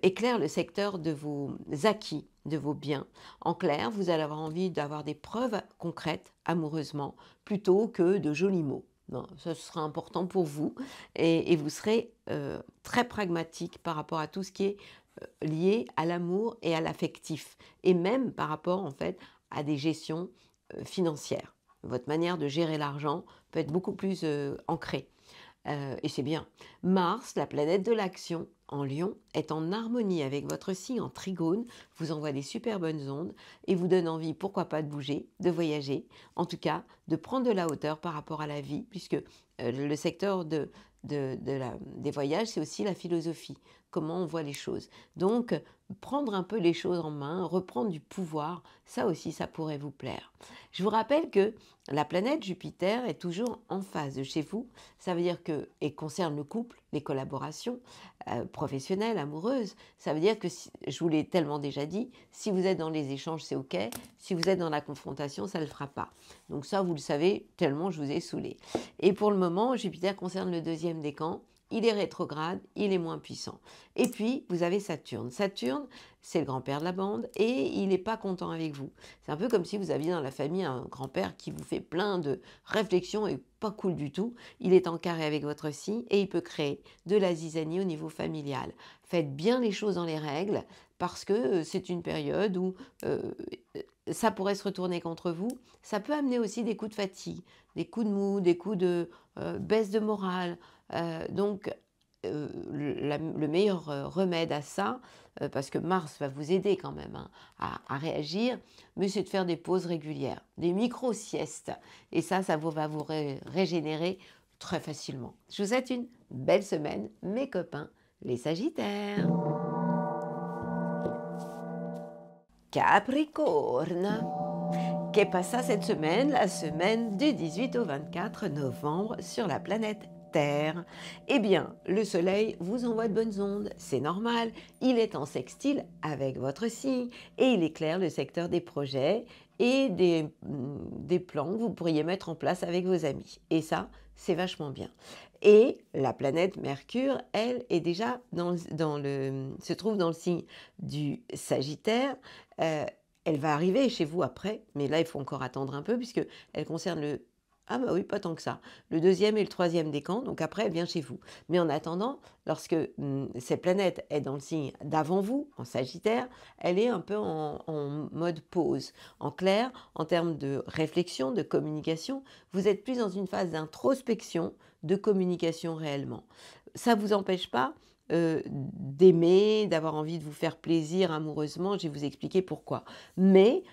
éclaire le secteur de vos acquis, de vos biens. En clair, vous allez avoir envie d'avoir des preuves concrètes, amoureusement, plutôt que de jolis mots. Non, ça sera important pour vous et vous serez très pragmatique par rapport à tout ce qui est lié à l'amour et à l'affectif et même par rapport en fait à des gestions financières. Votre manière de gérer l'argent peut être beaucoup plus ancrée. Et c'est bien. Mars, la planète de l'action, en Lion, est en harmonie avec votre signe en Trigone, vous envoie des super bonnes ondes et vous donne envie, pourquoi pas, de bouger, de voyager, en tout cas, de prendre de la hauteur par rapport à la vie, puisque le secteur des voyages, c'est aussi la philosophie, comment on voit les choses. Donc, prendre un peu les choses en main, reprendre du pouvoir, ça aussi, ça pourrait vous plaire. Je vous rappelle que la planète Jupiter est toujours en phase de chez vous, ça veut dire que, et concerne le couple, les collaborations professionnelles, amoureuses, ça veut dire que, je vous l'ai tellement déjà dit, si vous êtes dans les échanges, c'est ok, si vous êtes dans la confrontation, ça ne le fera pas. Donc ça, vous le savez, tellement je vous ai saoulé. Et pour le moment, Jupiter concerne le 2e décan, il est rétrograde, il est moins puissant. Et puis, vous avez Saturne. Saturne, c'est le grand-père de la bande et il n'est pas content avec vous. C'est un peu comme si vous aviez dans la famille un grand-père qui vous fait plein de réflexions et pas cool du tout. Il est en carré avec votre signe et il peut créer de la zizanie au niveau familial. Faites bien les choses dans les règles parce que c'est une période où ça pourrait se retourner contre vous. Ça peut amener aussi des coups de fatigue, des coups de mou, des coups de baisse de morale. Donc, le meilleur remède à ça, parce que Mars va vous aider quand même hein, à réagir, mais c'est de faire des pauses régulières, des micro-siestes. Et ça va vous régénérer très facilement. Je vous souhaite une belle semaine, mes copains, les Sagittaires. Capricorne. Qu'est passé cette semaine, la semaine du 18 au 24 novembre sur la planète Terre? Eh bien, le soleil vous envoie de bonnes ondes, c'est normal, il est en sextile avec votre signe et il éclaire le secteur des projets et des plans que vous pourriez mettre en place avec vos amis. Et ça, c'est vachement bien. Et la planète Mercure, elle, est déjà se trouve dans le signe du Sagittaire. Elle va arriver chez vous après, mais là, il faut encore attendre un peu, puisque elle concerne le... Ah bah oui, pas tant que ça. Le deuxième et le troisième décan, donc après, elle vient chez vous. Mais en attendant, lorsque cette planète est dans le signe d'avant vous, en Sagittaire, elle est un peu en mode pause. En clair, en termes de réflexion, de communication, vous êtes plus dans une phase d'introspection, de communication réellement. Ça ne vous empêche pas d'aimer, d'avoir envie de vous faire plaisir amoureusement, je vais vous expliquer pourquoi. Mais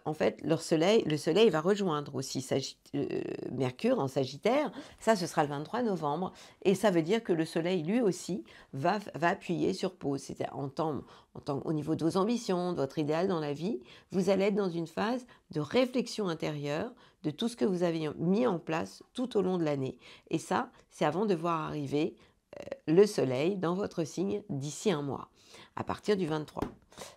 en fait, le soleil va rejoindre aussi Mercure en Sagittaire, ça ce sera le 23 novembre, et ça veut dire que le soleil lui aussi va appuyer sur pause, c'est-à-dire au niveau de vos ambitions, de votre idéal dans la vie, vous allez être dans une phase de réflexion intérieure de tout ce que vous avez mis en place tout au long de l'année. Et ça, c'est avant de voir arriver le soleil dans votre signe d'ici un mois, à partir du 23.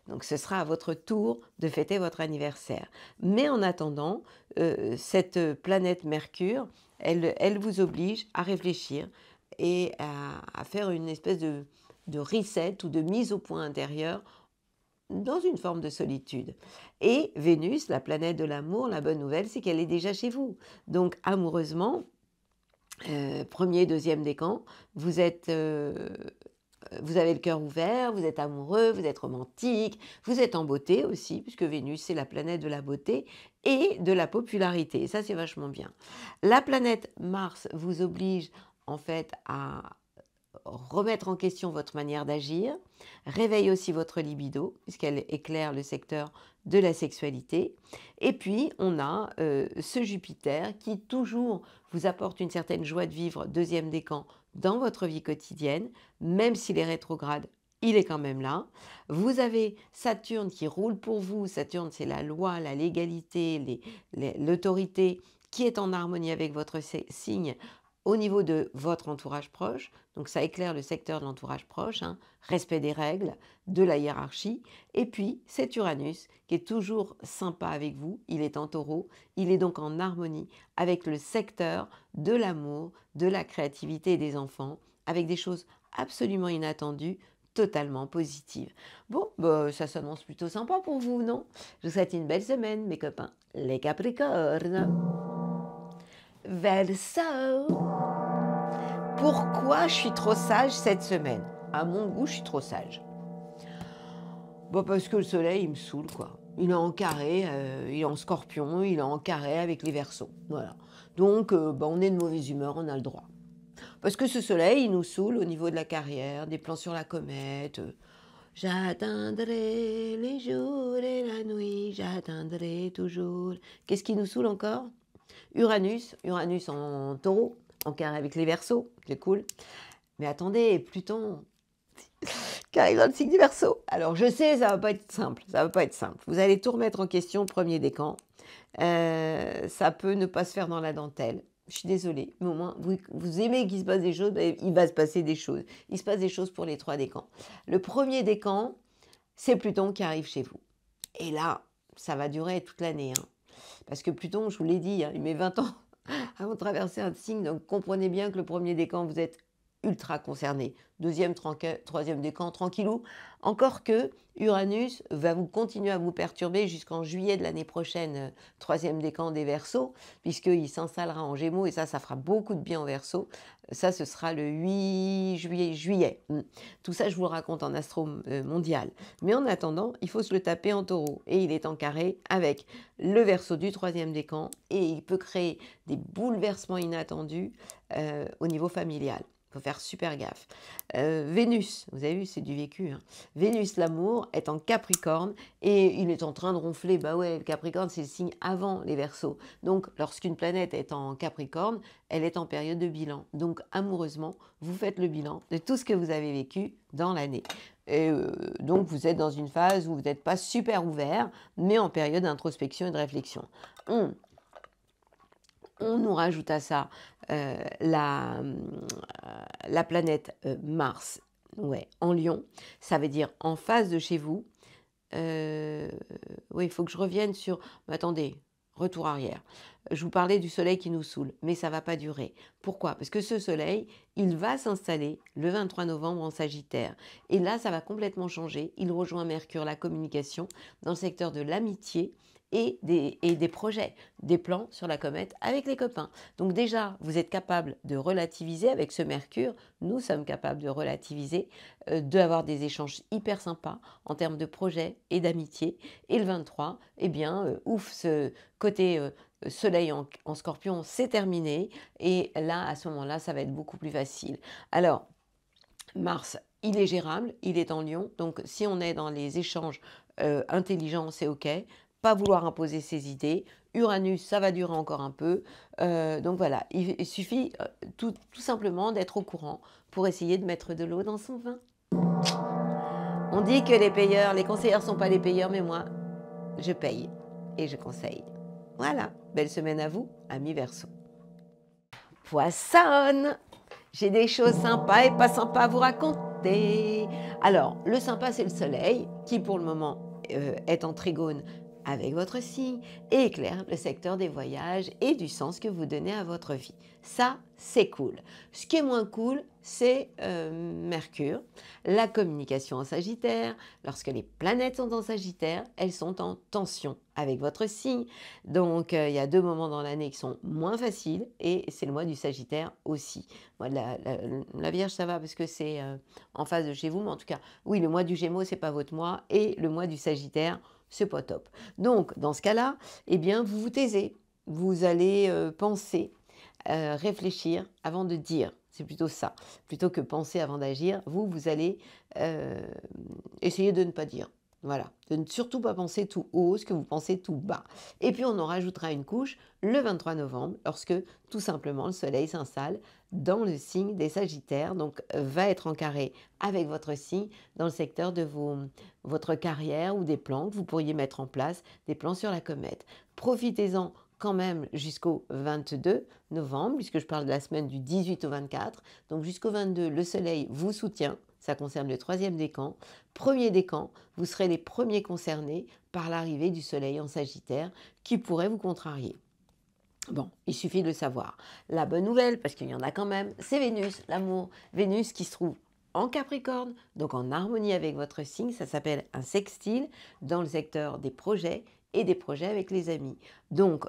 Donc ce sera à votre tour de fêter votre anniversaire. Mais en attendant, cette planète Mercure, elle vous oblige à réfléchir et à faire une espèce de reset ou de mise au point intérieur dans une forme de solitude. Et Vénus, la planète de l'amour, la bonne nouvelle, c'est qu'elle est déjà chez vous. Donc amoureusement, premier, deuxième décan, vous avez le cœur ouvert, vous êtes amoureux, vous êtes romantique, vous êtes en beauté aussi, puisque Vénus, c'est la planète de la beauté et de la popularité. Et ça, c'est vachement bien. La planète Mars vous oblige en fait à remettre en question votre manière d'agir, réveille aussi votre libido, puisqu'elle éclaire le secteur de la sexualité. Et puis, on a ce Jupiter qui toujours vous apporte une certaine joie de vivre, deuxième décan, dans votre vie quotidienne, même s'il est rétrograde, il est quand même là. Vous avez Saturne qui roule pour vous. Saturne, c'est la loi, la légalité, l'autorité qui est en harmonie avec votre signe au niveau de votre entourage proche. Donc ça éclaire le secteur de l'entourage proche, hein, respect des règles, de la hiérarchie. Et puis c'est Uranus qui est toujours sympa avec vous, il est en taureau, il est donc en harmonie avec le secteur de l'amour, de la créativité et des enfants, avec des choses absolument inattendues, totalement positives. Bon, bah, ça s'annonce plutôt sympa pour vous, non? Je vous souhaite une belle semaine, mes copains, les Capricornes. Verseau. Pourquoi je suis trop sage cette semaine? À mon goût, je suis trop sage. Bon, parce que le soleil, il me saoule, quoi. Il est en carré, il est en scorpion, il est en carré avec les Verseaux. Voilà. Donc, on est de mauvaise humeur, on a le droit. Parce que ce soleil, il nous saoule au niveau de la carrière, des plans sur la comète. J'atteindrai les jours et la nuit, j'atteindrai toujours. Qu'est-ce qui nous saoule encore? Uranus en taureau, en carré avec les Verseaux, c'est cool. Mais attendez, Pluton, qui arrive dans le signe du Verseau. Alors je sais, ça va pas être simple, Vous allez tout remettre en question, premier décan. Ça peut ne pas se faire dans la dentelle. Je suis désolée, mais au moins, vous aimez qu'il se passe des choses, il va se passer des choses. Il se passe des choses pour les 3 décans. Le premier décan, c'est Pluton qui arrive chez vous. Et là, ça va durer toute l'année. Hein. Parce que Pluton, je vous l'ai dit, hein, il met 20 ans avant de traverser un signe. Donc comprenez bien que le premier décan, vous êtes ultra concerné. Deuxième, troisième décan, tranquillou. Encore que Uranus va continuer à vous perturber jusqu'en juillet de l'année prochaine, troisième décan des Verseaux, puisqu'il s'installera en Gémeaux et ça fera beaucoup de bien en Verseaux. Ça, ce sera le 8 juillet. Tout ça, je vous le raconte en astro mondial. Mais en attendant, il faut se le taper en taureau. Et il est en carré avec le Verseau du troisième décan et il peut créer des bouleversements inattendus au niveau familial. Il faut faire super gaffe. Vénus, vous avez vu, c'est du vécu. Hein. Vénus, l'amour, est en Capricorne et il est en train de ronfler. Bah ouais, le Capricorne, c'est le signe avant les Verseaux. Donc, lorsqu'une planète est en Capricorne, elle est en période de bilan. Donc, amoureusement, vous faites le bilan de tout ce que vous avez vécu dans l'année. Et donc, vous êtes dans une phase où vous n'êtes pas super ouvert, mais en période d'introspection et de réflexion. On nous rajoute à ça la planète Mars, ouais, en Lion, ça veut dire en face de chez vous. Oui, il faut que je revienne sur... Mais attendez, retour arrière. Je vous parlais du soleil qui nous saoule, mais ça ne va pas durer. Pourquoi? Parce que ce soleil, il va s'installer le 23 novembre en Sagittaire. Et là, ça va complètement changer. Il rejoint Mercure, la communication, dans le secteur de l'amitié et des projets, des plans sur la comète avec les copains. Donc déjà, vous êtes capable de relativiser avec ce Mercure. Nous sommes capables de relativiser, d'avoir des échanges hyper sympas en termes de projets et d'amitié. Et le 23, eh bien, ouf, ce côté soleil en Scorpion, c'est terminé. Et là, à ce moment-là, ça va être beaucoup plus facile. Alors, Mars, il est gérable, il est en Lion. Donc, si on est dans les échanges intelligents, c'est OK. Pas vouloir imposer ses idées. Uranus, ça va durer encore un peu. Donc voilà, il suffit tout simplement d'être au courant pour essayer de mettre de l'eau dans son vin. On dit que les conseillers ne sont pas les payeurs, mais moi, je paye et je conseille. Voilà, belle semaine à vous, amis Verseau. Poisson, j'ai des choses sympas et pas sympas à vous raconter. Alors, le sympa, c'est le soleil, qui pour le moment est en trigone avec votre signe et éclaire le secteur des voyages et du sens que vous donnez à votre vie. Ça, c'est cool. Ce qui est moins cool, c'est Mercure, la communication en Sagittaire. Lorsque les planètes sont en Sagittaire, elles sont en tension avec votre signe. Donc, il y a 2 moments dans l'année qui sont moins faciles et c'est le mois du Sagittaire aussi. Moi, la Vierge, ça va parce que c'est en face de chez vous, mais en tout cas, oui, le mois du Gémeaux, c'est pas votre mois et le mois du Sagittaire, c'est pas top. Donc, dans ce cas-là, eh bien, vous vous taisez. Vous allez penser, réfléchir avant de dire. C'est plutôt ça. Plutôt que penser avant d'agir, vous allez essayer de ne pas dire. Voilà, de ne surtout pas penser tout haut ce que vous pensez tout bas. Et puis on en rajoutera une couche le 23 novembre, lorsque tout simplement le soleil s'installe dans le signe des Sagittaires, donc va être en carré avec votre signe dans le secteur de votre carrière ou des plans que vous pourriez mettre en place, des plans sur la comète. Profitez-en quand même jusqu'au 22 novembre, puisque je parle de la semaine du 18 au 24. Donc jusqu'au 22, le soleil vous soutient. Ça concerne le 3e décan. 1er décan, vous serez les premiers concernés par l'arrivée du soleil en Sagittaire qui pourrait vous contrarier. Bon, il suffit de le savoir. La bonne nouvelle, parce qu'il y en a quand même, c'est Vénus, l'amour. Vénus qui se trouve en Capricorne, donc en harmonie avec votre signe. Ça s'appelle un sextile dans le secteur des projets et des projets avec les amis. Donc,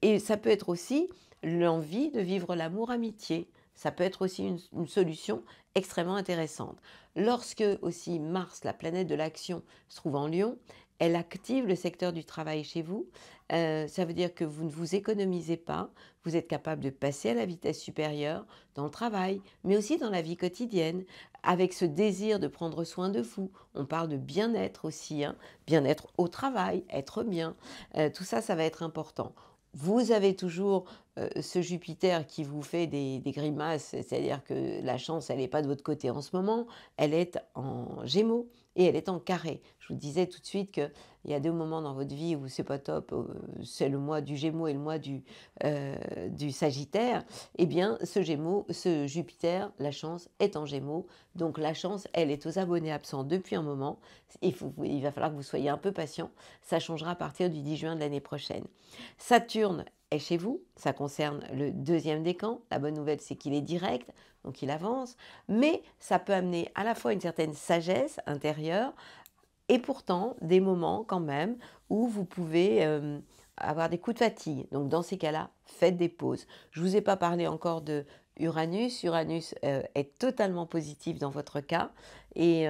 et ça peut être aussi l'envie de vivre l'amour amitié. Ça peut être aussi une solution extrêmement intéressante. Lorsque aussi Mars, la planète de l'action, se trouve en Lion, elle active le secteur du travail chez vous. Ça veut dire que vous ne vous économisez pas, vous êtes capable de passer à la vitesse supérieure dans le travail, mais aussi dans la vie quotidienne, avec ce désir de prendre soin de vous. On parle de bien-être aussi, hein, bien-être au travail, être bien. Tout ça, ça va être important. Vous avez toujours ce Jupiter qui vous fait des grimaces, c'est-à-dire que la chance, elle n'est pas de votre côté en ce moment, elle est en Gémeaux et elle est en carré. Je vous disais tout de suite qu'il y a 2 moments dans votre vie où c'est pas top, c'est le mois du Gémeaux et le mois du Sagittaire. Eh bien, ce Jupiter, la chance est en Gémeaux, donc la chance, elle est aux abonnés absents depuis un moment. Il va falloir que vous soyez un peu patient, ça changera à partir du 10 juin de l'année prochaine. Saturne est chez vous, ça concerne le 2e décan. La bonne nouvelle, c'est qu'il est direct, donc il avance, mais ça peut amener à la fois une certaine sagesse intérieure et pourtant des moments quand même où vous pouvez avoir des coups de fatigue. Donc dans ces cas-là, faites des pauses. Je ne vous ai pas parlé encore de Uranus. Uranus est totalement positif dans votre cas et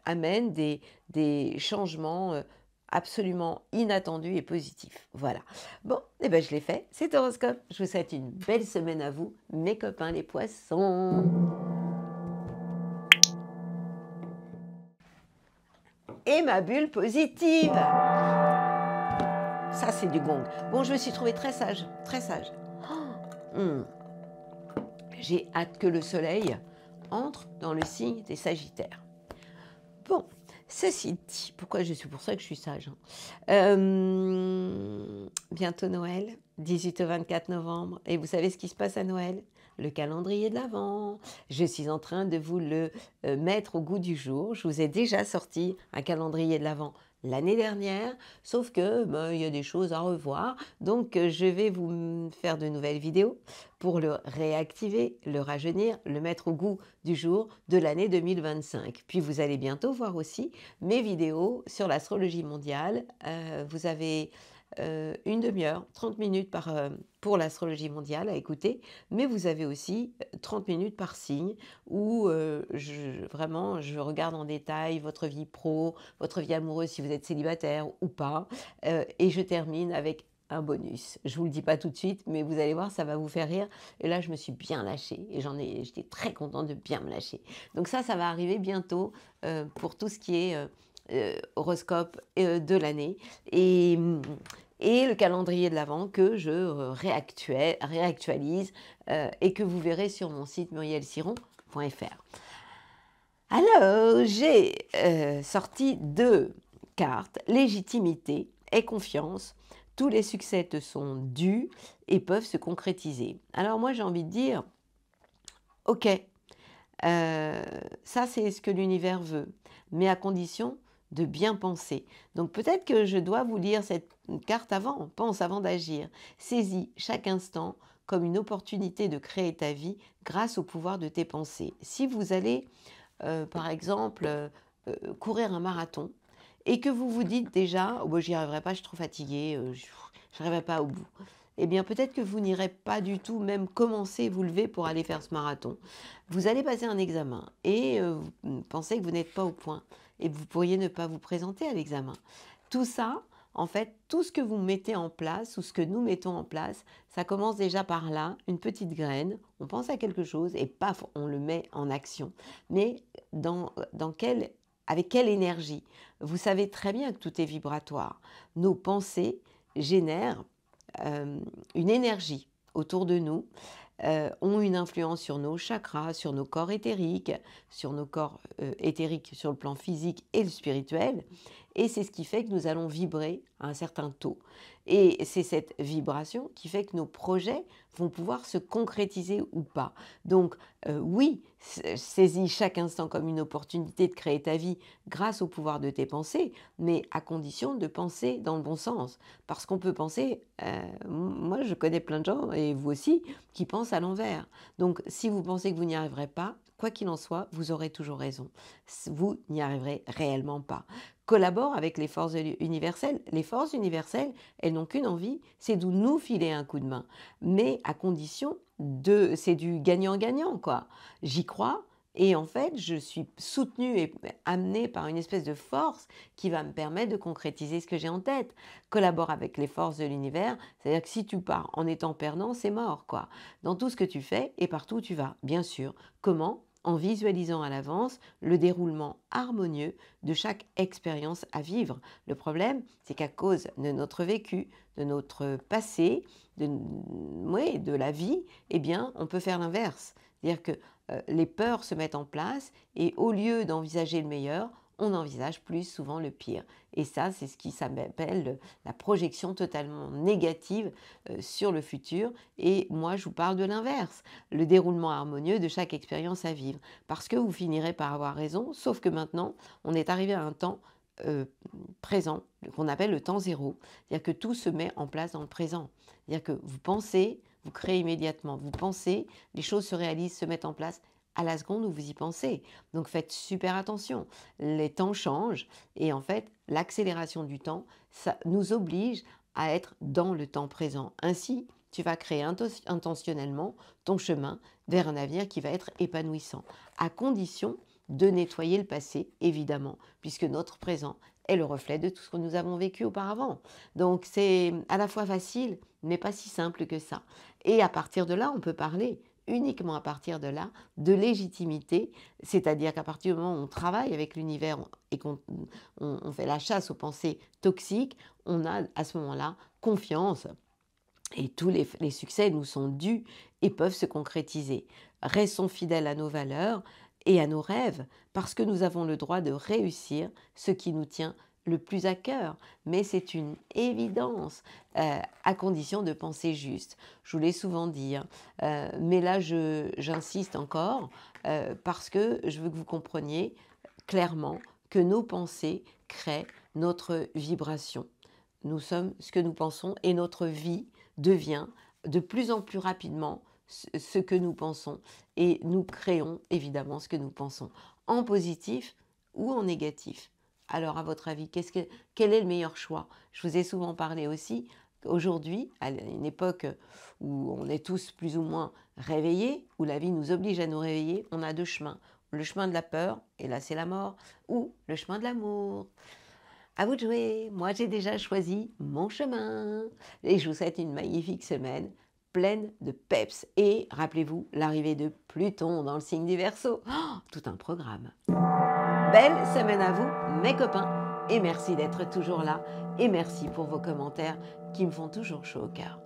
amène des changements absolument inattendu et positif. Voilà. Bon, et ben je l'ai fait, c'est Horoscope. Je vous souhaite une belle semaine à vous, mes copains les poissons. Et ma bulle positive. Ça, c'est du gong. Bon, je me suis trouvée très sage, très sage. J'ai hâte que le soleil entre dans le signe des Sagittaires. Bon, ceci dit, c'est pour ça que je suis sage. Bientôt Noël, 18 au 24 novembre. Et vous savez ce qui se passe à Noël? Le calendrier de l'Avent. Je suis en train de vous le mettre au goût du jour. Je vous ai déjà sorti un calendrier de l'Avent l'année dernière, sauf que ben, il y a des choses à revoir. Donc, je vais vous faire de nouvelles vidéos pour le réactiver, le rajeunir, le mettre au goût du jour de l'année 2025. Puis, vous allez bientôt voir aussi mes vidéos sur l'astrologie mondiale. Vous avez une demi-heure, 30 minutes pour l'astrologie mondiale à écouter, mais vous avez aussi 30 minutes par signe où vraiment je regarde en détail votre vie pro, votre vie amoureuse si vous êtes célibataire ou pas, et je termine avec un bonus. Je vous le dis pas tout de suite, mais vous allez voir, ça va vous faire rire. Et là, je me suis bien lâchée et j'étais très contente de bien me lâcher. Donc ça va arriver bientôt pour tout ce qui est horoscope de l'année et le calendrier de l'Avent que je réactualise et que vous verrez sur mon site murielsiron.fr. Alors, j'ai sorti 2 cartes, légitimité et confiance. Tous les succès te sont dus et peuvent se concrétiser. Alors moi, j'ai envie de dire, ok, ça c'est ce que l'univers veut, mais à condition de bien penser. Donc peut-être que je dois vous lire cette carte avant, pense avant d'agir. Saisis chaque instant comme une opportunité de créer ta vie grâce au pouvoir de tes pensées. Si vous allez, par exemple, courir un marathon et que vous vous dites déjà, oh, j'y arriverai pas, je suis trop fatiguée, je n'arriverai pas au bout. Eh bien, peut-être que vous n'irez pas du tout même commencer, vous lever pour aller faire ce marathon. Vous allez passer un examen et vous pensez que vous n'êtes pas au point et vous pourriez ne pas vous présenter à l'examen. Tout ça, en fait, tout ce que vous mettez en place ou ce que nous mettons en place, ça commence déjà par là, une petite graine, on pense à quelque chose et paf, on le met en action. Mais avec quelle énergie? Vous savez très bien que tout est vibratoire. Nos pensées génèrent une énergie autour de nous, ont une influence sur nos chakras, sur nos corps éthériques, sur le plan physique et le spirituel. Et c'est ce qui fait que nous allons vibrer à un certain taux. Et c'est cette vibration qui fait que nos projets vont pouvoir se concrétiser ou pas. Donc oui, saisis chaque instant comme une opportunité de créer ta vie grâce au pouvoir de tes pensées, mais à condition de penser dans le bon sens. Parce qu'on peut penser, moi je connais plein de gens, et vous aussi, qui pensent à l'envers. Donc si vous pensez que vous n'y arriverez pas, quoi qu'il en soit, vous aurez toujours raison. Vous n'y arriverez réellement pas. Collabore avec les forces universelles. Les forces universelles, elles n'ont qu'une envie, c'est de nous filer un coup de main. Mais à condition c'est du gagnant-gagnant, quoi. J'y crois. Et en fait, je suis soutenue et amenée par une espèce de force qui va me permettre de concrétiser ce que j'ai en tête. Collabore avec les forces de l'univers, c'est-à-dire que si tu pars en étant perdant, c'est mort, quoi. Dans tout ce que tu fais et partout où tu vas, bien sûr. Comment? En visualisant à l'avance le déroulement harmonieux de chaque expérience à vivre. Le problème, c'est qu'à cause de notre vécu, de notre passé, de la vie, eh bien, on peut faire l'inverse. C'est-à-dire que les peurs se mettent en place et au lieu d'envisager le meilleur, on envisage plus souvent le pire. Et ça, c'est ce qui s'appelle la projection totalement négative sur le futur. Et moi, je vous parle de l'inverse, le déroulement harmonieux de chaque expérience à vivre. Parce que vous finirez par avoir raison, sauf que maintenant, on est arrivé à un temps présent, qu'on appelle le temps zéro. C'est-à-dire que tout se met en place dans le présent. C'est-à-dire que vous pensez, vous créez immédiatement. Vous pensez, les choses se réalisent, se mettent en place à la seconde où vous y pensez. Donc faites super attention. Les temps changent et en fait, l'accélération du temps, ça nous oblige à être dans le temps présent. Ainsi, tu vas créer intentionnellement ton chemin vers un avenir qui va être épanouissant, à condition de nettoyer le passé, évidemment, puisque notre présent est le reflet de tout ce que nous avons vécu auparavant. Donc c'est à la fois facile, mais pas si simple que ça. Et à partir de là, on peut parler uniquement à partir de là, de légitimité, c'est-à-dire qu'à partir du moment où on travaille avec l'univers et qu'on fait la chasse aux pensées toxiques, on a à ce moment-là confiance et tous les succès nous sont dus et peuvent se concrétiser. Restons fidèles à nos valeurs et à nos rêves parce que nous avons le droit de réussir ce qui nous tient le plus à cœur, mais c'est une évidence, à condition de penser juste. Je vous l'ai souvent dit, mais là j'insiste encore parce que je veux que vous compreniez clairement que nos pensées créent notre vibration. Nous sommes ce que nous pensons et notre vie devient de plus en plus rapidement ce que nous pensons. Et nous créons évidemment ce que nous pensons, en positif ou en négatif. Alors à votre avis, quel est le meilleur choix? Je vous ai souvent parlé aussi qu'aujourd'hui, à une époque où on est tous plus ou moins réveillés, où la vie nous oblige à nous réveiller, on a deux chemins. Le chemin de la peur, et là c'est la mort, ou le chemin de l'amour. À vous de jouer, moi j'ai déjà choisi mon chemin. Et je vous souhaite une magnifique semaine pleine de peps. Et rappelez-vous, l'arrivée de Pluton dans le signe du Verseau. Oh, tout un programme. Belle semaine à vous, mes copains. Et merci d'être toujours là. Et merci pour vos commentaires qui me font toujours chaud au cœur.